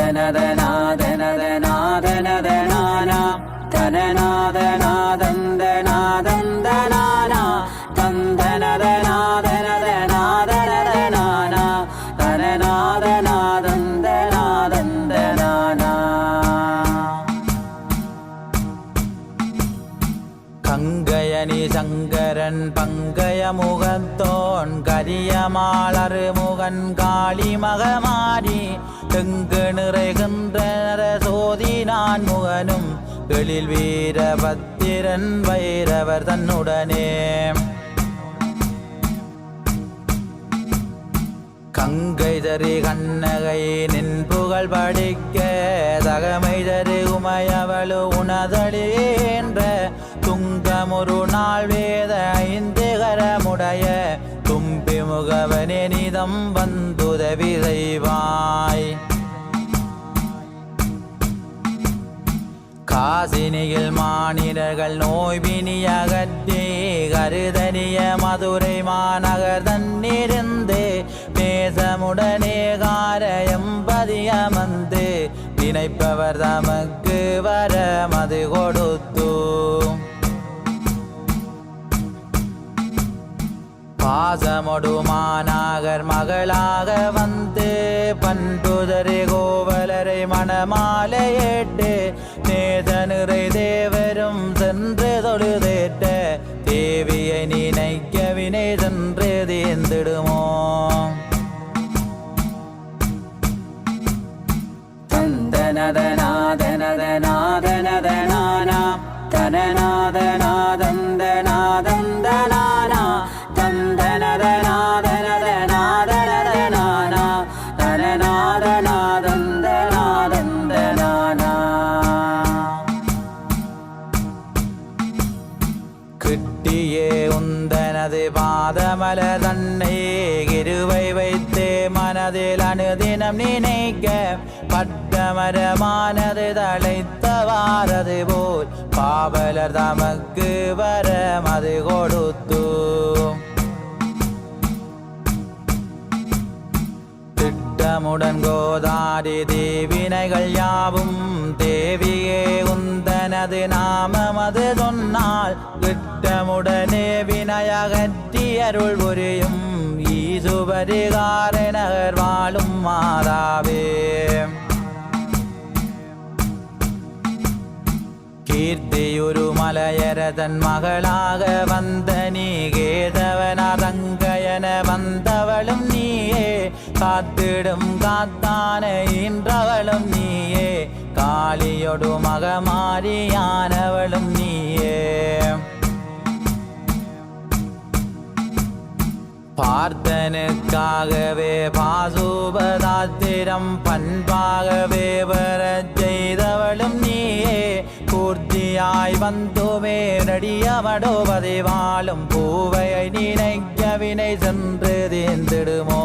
தனதநாதனதநாதனதனானா தனநாதநாதந்தநாதந்தனானா தந்தனதநாதனதநாதனதனானா தனநாதநாதந்தநாதந்தனானா. கங்கையணி சங்கரன் பங்கய முகத்தோன் கரியமாளரு முகன் காளி மகமாரி தெங்கு நிறைகின்ற சோதி நான் முகனும் எழில் வீரபத்திரன் வைரவர் தன்னுடனே கங்கை தரு கண்ணகை நின் புகழ் படிக்க தகமை தரு உமையவளு உணதழியேன்ற துங்கமுரு நாள் வேத ஐந்துகரமுடைய தும்பி முகவனே நிதம் வந்துதவி செய்வாய். காசினியில் மானிடர்கள் நோய்பினி அகற்றி கருதனிய மதுரை மாநகர் தன்னிருந்து நேசமுடனே காரயம்பதியமந்து நினைப்பவர் தமக்கு வரமது கொடுத்து பாசமொடு மாநகர் மகளாக வந்து பண்புதரை கோவலரை மணமாலையிட்டு நேத நிறை தேவரும் சென்று தொழுதேற்ற தேவியை நினைக்க வினை சென்று தேர்ந்திடுமோ. தந்தனதநாதனதநாதனதனானா தனநாதநாதந்தநாதந்தனானா தந்தனதநாதனதநாதனதனானா தனநாதநாதந்தநாதந்தனானா. கிட்டியே உந்தனது பாதமல தன்னை கிருவை வைத்தே மனதில் அனுதினம் நினைக்க பட்டமரமானது தழைத்தவாரது போல் பாவலர் தமக்கு வரமது கொடுத்து திட்டமுடன் கோதாரி தேவினைகள் யாவும் தேவியே உந்தனது நாமமது சொன்னால் திட்டமுடனே வினையகற்றி அருள் புரியும் ஈசுபரிகாரநகர் வாழும் மாதாவே. கீர்த்தியுரு மலையரதன் மகளாக வந்த நீ கேதவனதங்கயன வந்தவளும் நீயே காத்திடும் காத்தான இன்றவளும் நீயே காளியொடு மகமாரியானவளும் நீயே. பார்த்தனுக்காகவே பாசுபதாத்திரம் பண்பாகவே வரச் செய்தவளும் நீயே பூர்த்தியாய் வந்துமே நடியவடோவதை வாழும் பூவையை நினைக்க வினை சென்று தேர்ந்திடுமோ.